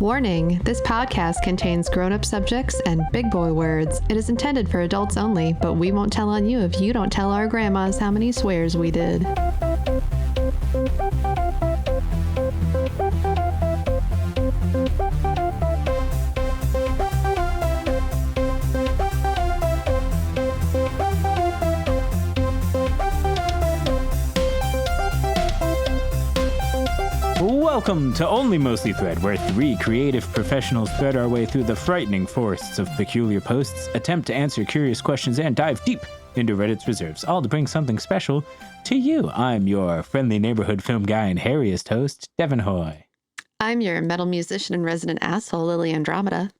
Warning, this podcast contains grown-up subjects and big boy words. It is intended for adults only, but we won't tell on you if you don't tell our grandmas how many swears we did. Welcome to Only Mostly Thread, where three creative professionals thread our way through the frightening forests of peculiar posts, attempt to answer curious questions, and dive deep into Reddit's reserves, all to bring something special to you. I'm your friendly neighborhood film guy and hairiest host, Devin Hoy. I'm your metal musician and resident asshole, Lily Andromeda.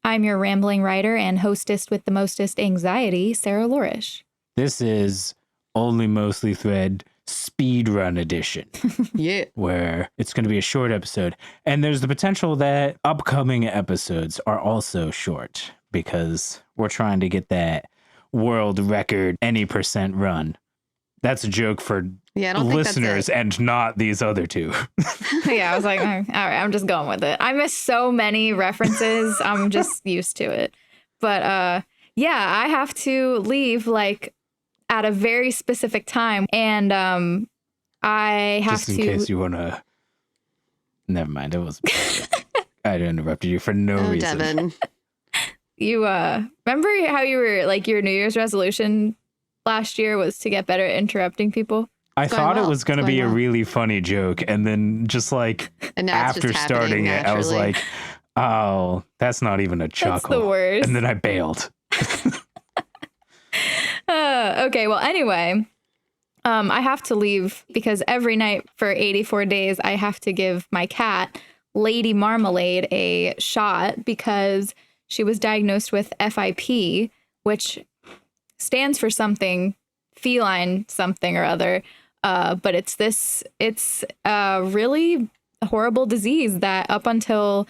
I'm your rambling writer and hostess with the mostest anxiety, Sarah Lorish. This is Only Mostly Thread Speedrun Edition. Yeah. Where it's going to be a short episode. And there's the potential that upcoming episodes are also short because we're trying to get that world record any percent run. That's a joke for listeners and not these other two. Yeah, I was like, all right, I'm just going with it. I miss so many references. I'm just used to it. But yeah, I have to leave like at a very specific time. And I have to... Just in case you want to... Never mind, it was... I interrupted you for no reason. Devin. You remember how you were like your New Year's resolution last year was to get better at interrupting people? I thought it was going to be a really funny joke. And then just like after starting it, I was like, oh, that's not even a chuckle. That's the worst. And then I bailed. Okay, well, anyway, I have to leave because every night for 84 days, I have to give my cat, Lady Marmelade, a shot because she was diagnosed with FIP, which stands for something, feline something or other. But it's a really horrible disease that up until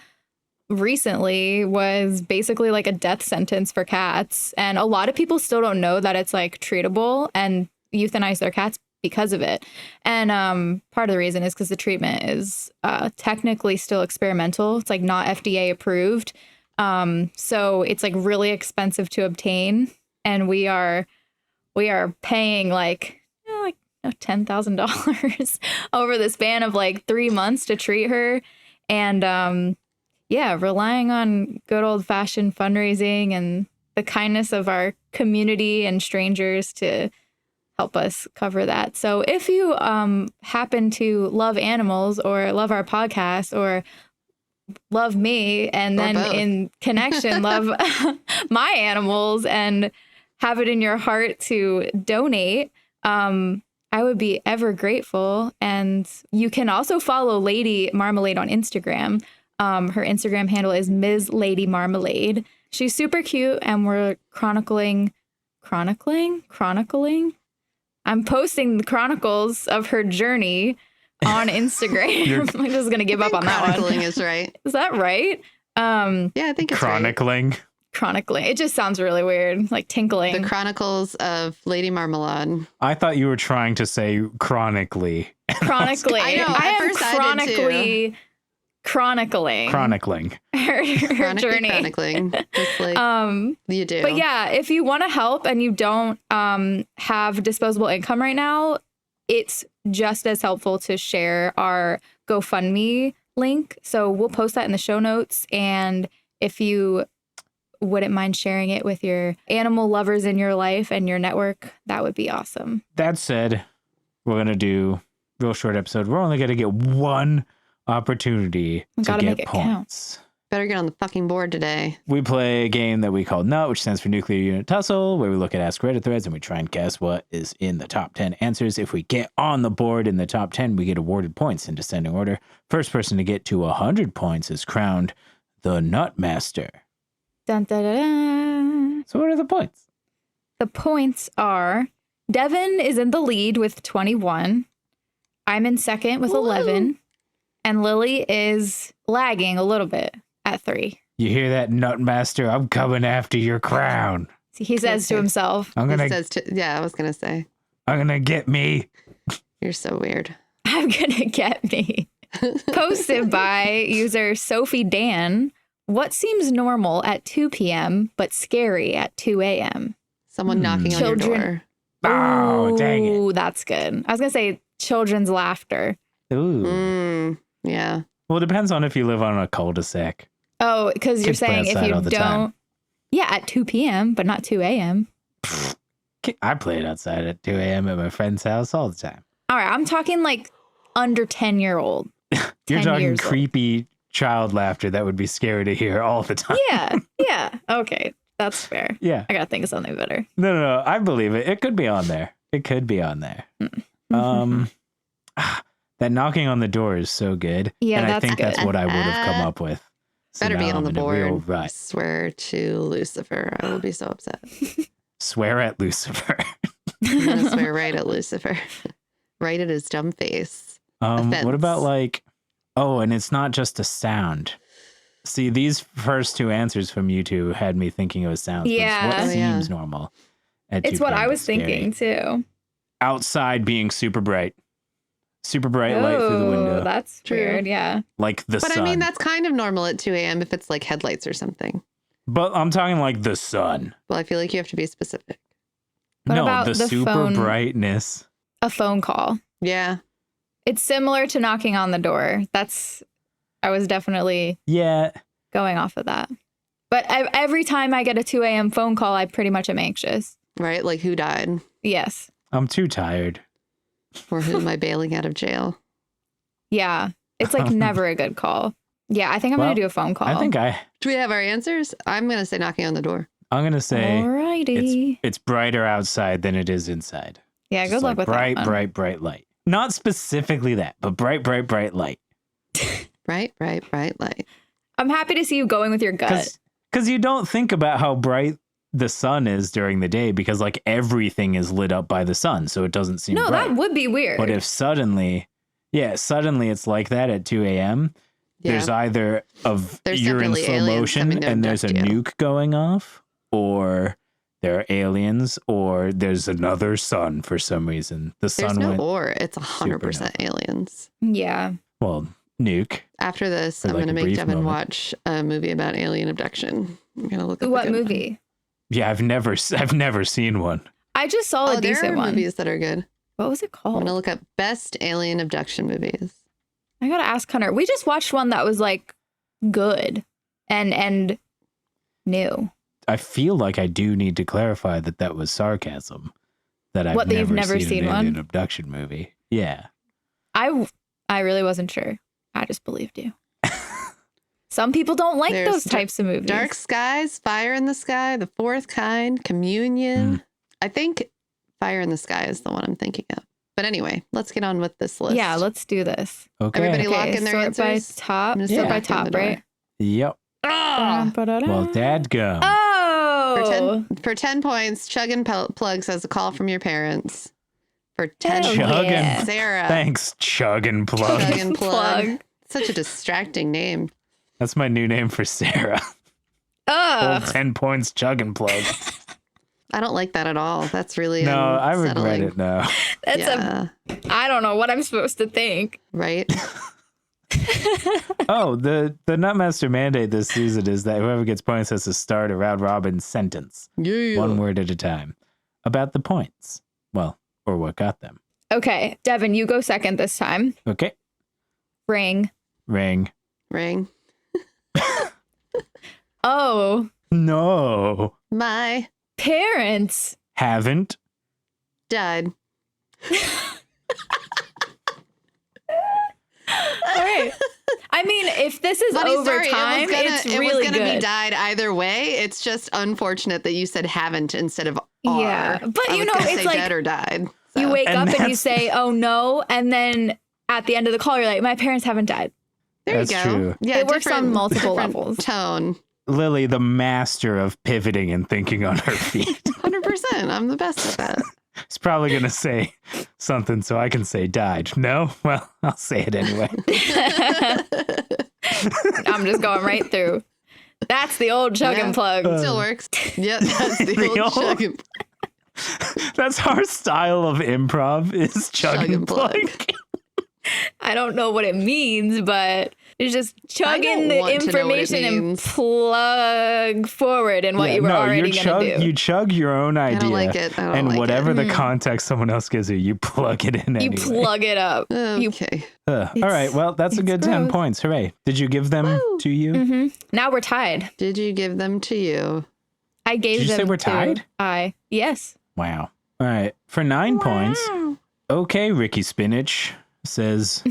recently was basically like a death sentence for cats. And a lot of people still don't know that it's like treatable and euthanize their cats because of it. And part of the reason is because the treatment is technically still experimental. It's like not FDA approved. So it's like really expensive to obtain. And we are paying like $10,000 over the span of like 3 months to treat her. And yeah, relying on good old fashioned fundraising and the kindness of our community and strangers to help us cover that. So if you happen to love animals or love our podcast or love me and then both. In connection love my animals and have it in your heart to donate, I would be ever grateful. And you can also follow Lady Marmelade on Instagram. Her Instagram handle is Ms. Lady Marmelade. She's super cute, and we're chronicling. I'm posting the chronicles of her journey on Instagram. I'm just gonna give up on that one. Chronicling is right. Is that right? Yeah, I think it's chronicling. Right. Chronicling. It just sounds really weird, like tinkling. The Chronicles of Lady Marmelade. I thought you were trying to say chronically. Chronically. I know. I At am first I did too. chronicling her journey. Chronicling, just like you do. But yeah, if you want to help and you don't have disposable income right now, it's just as helpful to share our GoFundMe link. So we'll post that in the show notes. And if you wouldn't mind sharing it with your animal lovers in your life and your network, that would be awesome. That said, we're going to do a real short episode. We're only going to get one opportunity to get points. Better get on the fucking board today. We play a game that we call N.U.T, which stands for Nuclear Unit Tussle, where we look at Ask Reddit threads and we try and guess what is in the top 10 answers. If we get on the board in the top 10, we get awarded points in descending order. First person to get to 100 points is crowned the N.U.T Master. Dun, dun, dun, dun. So what are the points? The points are Devin is in the lead with 21. I'm in second with 11. And Lily is lagging a little bit at 3. You hear that, N.U.T Master? I'm coming after your crown. He says to himself. Yeah, I was going to say. I'm going to get me. You're so weird. I'm going to get me. Posted by user Sophie Dan. What seems normal at 2 p.m. but scary at 2 a.m.? Someone knocking on your Children. door. Oh, dang it. Ooh, that's good. I was going to say children's laughter. Ooh. Yeah. Well, it depends on if you live on a cul-de-sac. Oh, because you're Kids play saying if outside you all the time. don't. Yeah, at 2 p.m., but not 2 a.m. I played outside at 2 a.m. at my friend's house all the time. All right, I'm talking like under 10-year-old. You're 10 talking years old. creepy child laughter that would be scary to hear all the time. Yeah. Okay, that's fair. Yeah. I got to think of something better. No. I believe it. It could be on there. That knocking on the door is so good. Yeah, and I that's think good. that's what I would have come up with. So Better be now on I'm the in a real board. I rut. swear to Lucifer. I will be so upset. Swear at Lucifer. I'm going to swear right at Lucifer. Right at his dumb face. Offense. What about like, and it's not just a sound. See, these first two answers from you two had me thinking it was sounds. But Yeah. it's what Oh, yeah. seems normal. At It's 2 what p.m. I was scary. thinking too. Outside being super bright. Super bright light through the window. That's True. weird. Yeah. Like the But sun. I mean, that's kind of normal at 2 a.m. if it's like headlights or something. But I'm talking like the sun. Well, I feel like you have to be specific. What No, about the the super phone? brightness. A phone call. Yeah. It's similar to knocking on the door. I was definitely Yeah. going off of that. But every time I get a 2 a.m. phone call, I pretty much am anxious. Right? Like who died? Yes. I'm too tired. Or who am I bailing out of jail? Yeah. It's like never a good call. Yeah, I think I'm going to do a phone call. I think Do we have our answers? I'm going to say knocking on the door. I'm going to say Alrighty. it's brighter outside than it is inside. Yeah, Just good luck like with bright, that one. bright light. Not specifically that, but bright light. Bright light. I'm happy to see you going with your gut. Because you don't think about how bright the sun is during the day because like everything is lit up by the sun, so it doesn't seem No, bright. that would be weird. But if suddenly it's like that at 2 a.m., Yeah. there's either There's you're in definitely slow aliens motion coming to and there's a abduct you. nuke going off, or there are aliens, or there's another sun for some reason. The There's sun no went, or. It's 100% supernova. aliens. Yeah. well, nuke. After this, For I'm like going to a make brief Devin moment. watch a movie about alien abduction. I'm going to look up a What good one. movie? Yeah, I've never seen one. I just saw Oh, a there decent are one. movies that are good. What was it I'm called? going to look up best alien abduction movies. I gotta ask Hunter. We just watched one that was like good and new. I feel like I do need to clarify that was sarcasm. That I've What, that you've never seen an one? alien abduction movie. Yeah. I really wasn't sure. I just believed you. Some people don't like There's those types of movies. Dark Skies, Fire in the Sky, The Fourth Kind, Communion. I think Fire in the Sky is the one I'm thinking of. But anyway, let's get on with this list. Yeah, let's do this. Okay. Everybody lock in their sort by answers? top. I'm gonna Sort say by knock on top, the door. right? Yep. Ah! Well, dadgum. Oh! For 10 points, Chug and Plug says a call from your parents. For 10 Hell points, Chug yeah. and Sarah. Thanks, Chug and Plug. Chug and Plug. Plug. Such a distracting name. That's my new name for Sarah. Ugh. Old 10 points, Chug and Plug. I don't like that at all. That's really No, I regret unsettling. it now. That's Yeah, I don't know what I'm supposed to think. right? Oh, the Nutmaster mandate this season is that whoever gets points has to start a round robin sentence, Yeah. one word at a time, about the points. Well, or what got them. Okay, Devin, you go second this time. Okay. Ring. Ring. Ring. Oh, No. My parents. Haven't. died. All right. I mean, if this is Funny over story, time, it's it really was gonna good. be died either way. It's just unfortunate that you said haven't instead of are. Yeah, but I you was know, gonna it's say like dead or died. You so. wake And up and you that's- say, "Oh no," and then at the end of the call, you're like, "My parents haven't died." There That's you go. true. Yeah, It works on different- multiple different levels. Tone. Lily, the master of pivoting and thinking on her feet. 100%. I'm the best at that. It's probably going to say something so I can say died. No? Well, I'll say it anyway. I'm just going right through. That's the old chug Yeah. and plug. Still works. Yep, that's the old old- chug and That's our style of improv is chug and plug. I don't know what it means, but it's just chugging the want to know what it information and means. plug forward in what you were already going to do. You chug your own idea. don't like it. I don't and like whatever it. the context someone else gives you plug it in You anyway. plug it up. Okay. All right. Well, that's a good 10 gross. points. Hooray. Did you give them to you? Now we're tied. Did you give them to you? I gave Did you them say we're to tied? Yes. Wow. All right. For 9 points. Okay, Ricky Spinach says,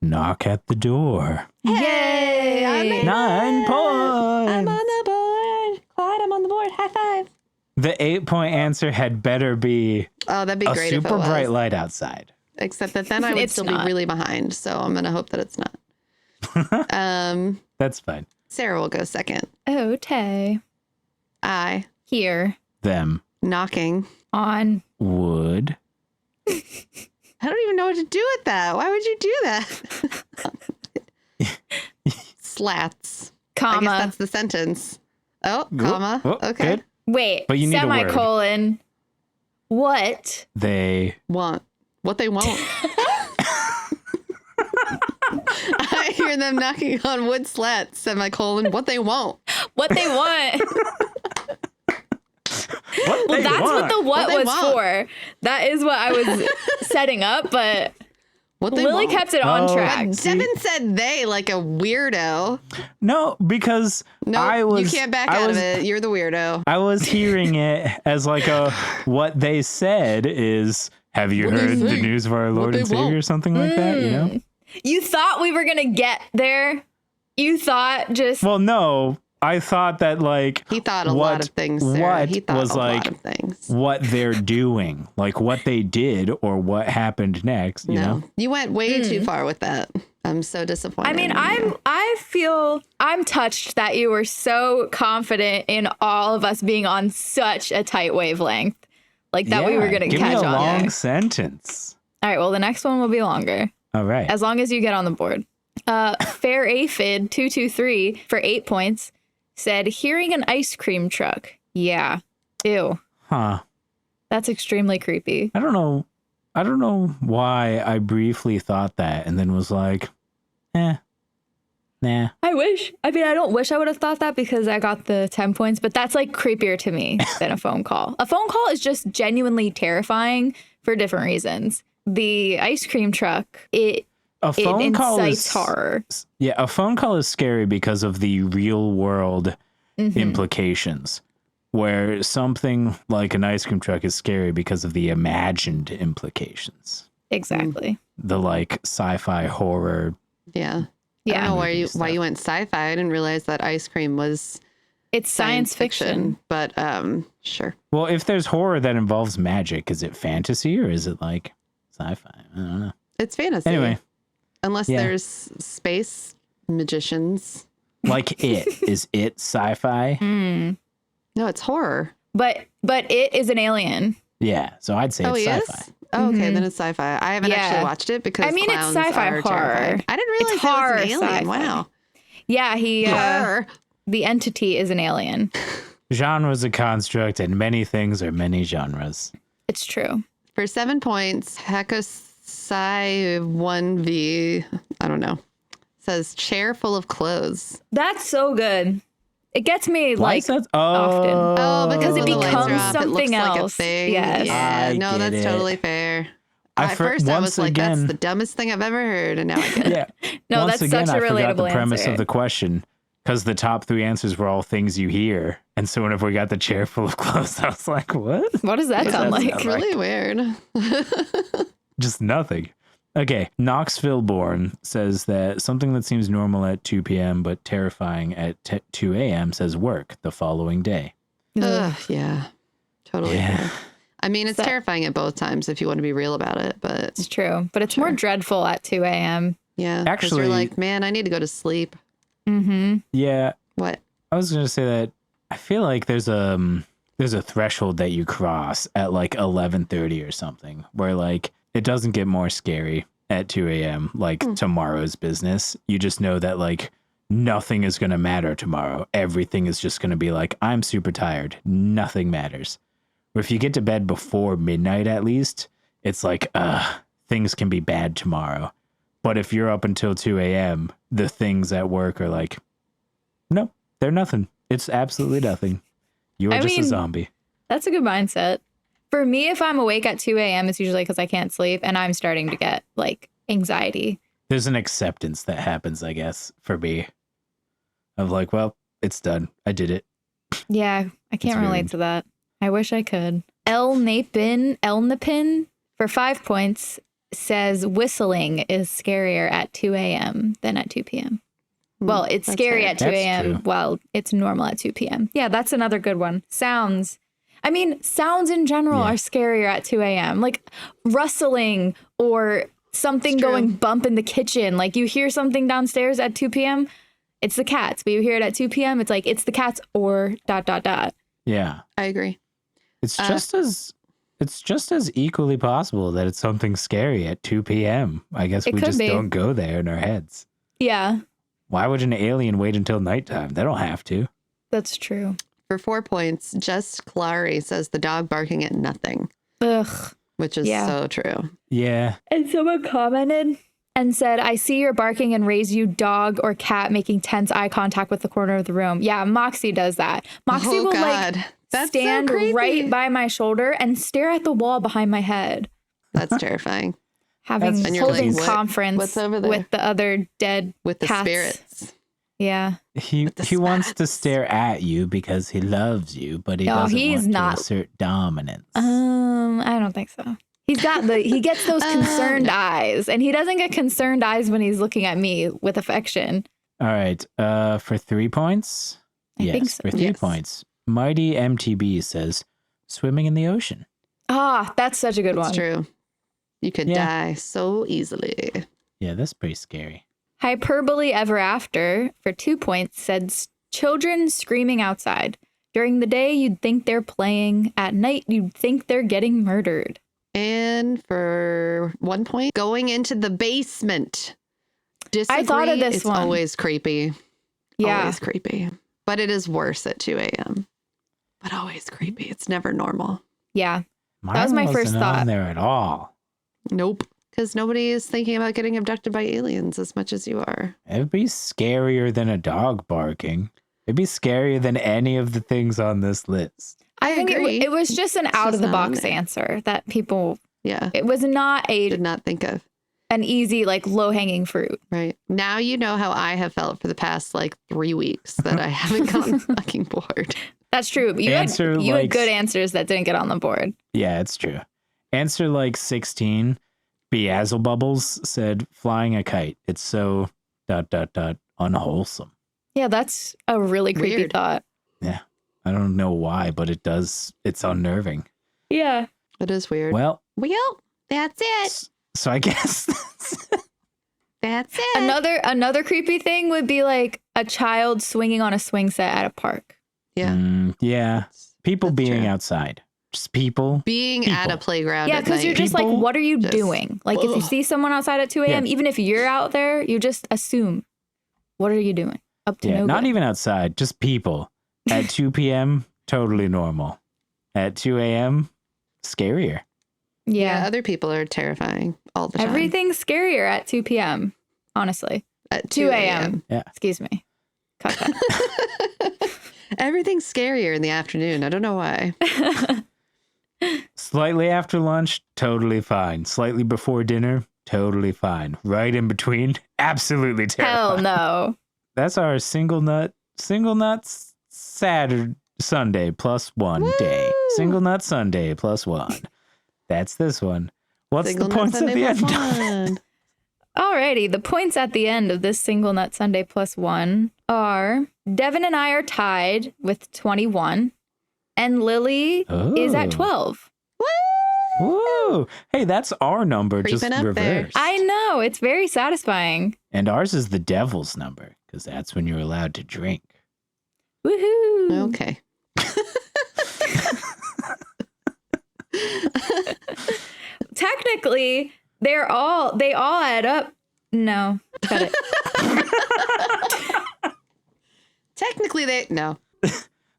knock at the door. Yay! I'm in. 9 points. I'm on the board. Clyde, I'm on the board. High five. The 8-point answer had better be Oh, that'd be a great if it super was. bright light outside. Except that then I would It's still not. be really behind. So I'm going to hope that it's not. That's fine. Sarah will go second. Okay. I, Here Them knocking. on. would. I don't even know what to do with that. Why would you do that? Slats. I guess Comma. that's the sentence. Oh, comma. Oh, Okay. good. Wait. But you need a word. semicolon. What? They Want. What they won't. I hear them knocking on wood slats, semicolon, what they won't. What they want? what Well, they that's want. what the what they was want. for. That is what I was setting up, but What they Lily won't. kept it on Oh, track. See- Devin said they like a weirdo. No, because No, I was. you can't back I out was, of it. You're the weirdo. I was hearing it as like a what they said is. Have you What they heard the think. news of our Lord they and Savior won't. or something like that? You know. You thought we were going to get there? You thought just. Well, no, I thought that like He thought a what- lot of things, Sarah. what He thought was a like- lot of things. what they're doing, like what they did or what happened next. You know. You went way too far with that. I'm so disappointed. I mean, in you. I feel I'm touched that you were so confident in all of us being on such a tight wavelength. Like that we were Yeah, going to give catch me a on long there. sentence. All right, well, the next one will be longer. All right. As long as you get on the board. Fair Aphid 223 for 8 points said, hearing an ice cream truck. Yeah. Ew. Huh. That's extremely creepy. I don't know why I briefly thought that and then was like, nah. I don't wish I would have thought that because I got the 10 points, but that's like creepier to me than a phone call. A phone call is just genuinely terrifying for different reasons. The ice cream truck, it phone call incites is horror. Yeah, a phone call is scary because of the real world implications. Where something like an ice cream truck is scary because of the imagined implications. Exactly. The like sci-fi horror. Yeah. I Yeah. don't know why Stuff. you went sci-fi. I didn't realize that ice cream was It's science fiction. But sure. Well, if there's horror that involves magic, is it fantasy or is it like sci-fi? I don't know. It's fantasy. Anyway, Unless yeah. there's space magicians. like is it sci-fi? No, it's horror. But it is an alien. Yeah, so I'd say Oh, it's he sci-fi. is? Oh, okay, then it's sci-fi. I haven't Yeah. actually watched it because I mean, it's clowns sci-fi are horror. terrifying. I didn't realize It's it was horror an alien. sci-fi. Wow. Yeah, he Horror. the entity is an alien. Genre's a construct and many things are many genres. It's true. For 7 points, Hakosai 1V, I don't know, says chair full of clothes. That's so good. It gets me Why like is that? often. Oh, because it when the lights are becomes off, it looks something like a else. thing. Yes. Yeah, I no, get that's it. totally fair. I At first, I once was like, again- that's the dumbest thing I've ever heard. And now I get it. Yeah. No, Once that's again, such a I forgot the relatable premise answer. of the question because the top 3 answers were all things you hear. And so whenever we got the chair full of clothes, I was like, what? What does that sound like? It's really weird. Just nothing. Okay. Knoxville Born says that something that seems normal at 2 p.m. but terrifying at 2 a.m. says work the following day. Ugh, yeah, totally. Yeah. Fair. I mean, it's So- terrifying at both times if you want to be real about it. But It's true, but it's more dreadful at 2 a.m. yeah, 'cause Actually- you're like, man, I need to go to sleep. Mm-hmm. Yeah. What? I was going to say that I feel like there's a threshold that you cross at like 11:30 or something where like it doesn't get more scary at 2 a.m. like tomorrow's business. You just know that like nothing is going to matter tomorrow. Everything is just going to be like, I'm super tired. Nothing matters. Or if you get to bed before midnight, at least it's like, things can be bad tomorrow. But if you're up until 2 a.m., the things at work are like, no, they're nothing. It's absolutely nothing. You are just a zombie. That's a good mindset. For me, if I'm awake at 2 a.m., it's usually because I can't sleep and I'm starting to get like anxiety. There's an acceptance that happens, I guess, for me. Of like, well, it's done. I did it. Yeah, I can't relate to that. I wish I could. Elnapin for 5 points says whistling is scarier at 2 a.m. than at 2 p.m. Well, it's scary at 2 a.m. while it's normal at 2 p.m. Yeah, that's another good one. Sounds. I mean, sounds in general are scarier at 2 a.m. Like rustling or something going bump in the kitchen. Like you hear something downstairs at 2 p.m., it's the cats. But you hear it at 2 p.m., it's like, it's the cats or ... Yeah. I agree. It's just as equally possible that it's something scary at 2 p.m. I guess we just don't go there in our heads. Yeah. Why would an alien wait until nighttime? They don't have to. That's true. For 4 points, Just Clary says the dog barking at nothing. Ugh. Which is so true. Yeah. And someone commented and said, I see your barking and raise you dog or cat making tense eye contact with the corner of the room. Yeah, Moxie does that. Moxie will stand right by my shoulder and stare at the wall behind my head. That's terrifying. Holding conference with the other dead with the cats. spirits. Yeah. He wants to stare at you because he loves you, but he doesn't want to assert dominance. I don't think so. He gets those concerned eyes, and he doesn't get concerned eyes when he's looking at me with affection. All right. For 3 points? I think so. For 3 points. Mighty MTB says, swimming in the ocean. Ah, that's such a good one. It's true. You could die so easily. Yeah, that's pretty scary. Hyperbole Ever After, for 2 points, said children screaming outside. During the day, you'd think they're playing. At night, you'd think they're getting murdered. And for 1 point, going into the basement. Disagree, I thought of this it's one. Always creepy. Yeah. Always creepy. But it is worse at 2 a.m. But always creepy. It's never normal. Yeah. That was my first thought. On there at all. Nope. Because nobody is thinking about getting abducted by aliens as much as you are. It'd be scarier than a dog barking. It'd be scarier than any of the things on this list. I think it was just an out-of-the-box answer that people... Yeah. It was not did not think of. An easy, like, low-hanging fruit. Right. Now you know how I have felt for the past, 3 weeks that I haven't gotten fucking bored. That's true. But you had good answers that didn't get on the board. Yeah, it's true. Answer 16... Beazzle Bubbles said, flying a kite. It's so ... unwholesome. Yeah, that's a really creepy thought. Yeah. I don't know why, but it does. It's unnerving. Yeah. It is weird. Well, that's it. So I guess that's it. Another creepy thing would be like a child swinging on a swing set at a park. Yeah. Yeah. People being outside. Just people being at a playground. Yeah, because you're just like, what are you doing? Like, if you see someone outside at 2 a.m., even if you're out there, you just assume, what are you doing? Up to no good. Not even outside, just people. At 2 p.m., totally normal. At 2 a.m., scarier. Yeah, other people are terrifying all the time. Everything's scarier at 2 p.m., honestly. At 2 a.m. Yeah. Excuse me. Cut that. Everything's scarier in the afternoon. I don't know why. Slightly after lunch, totally fine. Slightly before dinner, totally fine. Right in between, absolutely terrifying. Hell no. That's our single nut Saturday, Sunday +1 day. Single nut Sunday +1. That's this one. What's single the points at the end? Alrighty, the points at the end of this single nut Sunday +1 are Devin and I are tied with 21. And Lily is at 12. Woo! Hey, that's our number, just reversed. I know. It's very satisfying. And ours is the devil's number, because that's when you're allowed to drink. Woohoo! Okay. Technically, they all add up. No, cut it. Technically, no.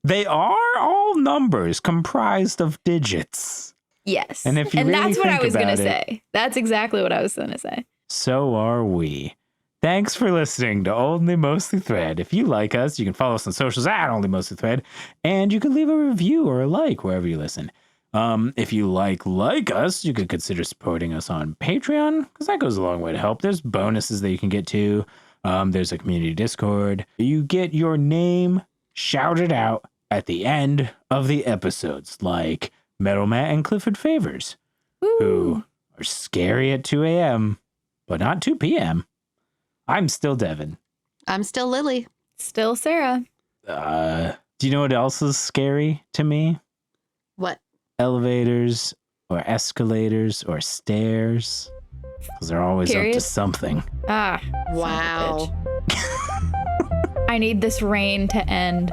They are all numbers comprised of digits. Yes. And if you really that's what I was going to say. That's exactly what I was going to say. so are we. Thanks for listening to Only Mostly Thread. If you like us, you can follow us on socials at Only Mostly Thread, and you can leave a review or a like wherever you listen. If you like us, you could consider supporting us on Patreon, because that goes a long way to help. There's bonuses that you can get to. There's a community Discord. You get your name shouted out at the end of the episodes, like Metal Matt and Clifford Favors, who are scary at 2 a.m., but not 2 p.m. I'm still Devin. I'm still Lily. Still Sarah. Do you know what else is scary to me? What? Elevators or escalators or stairs. Because they're always up to Period. something. Ah. Wow. I need this rain to end.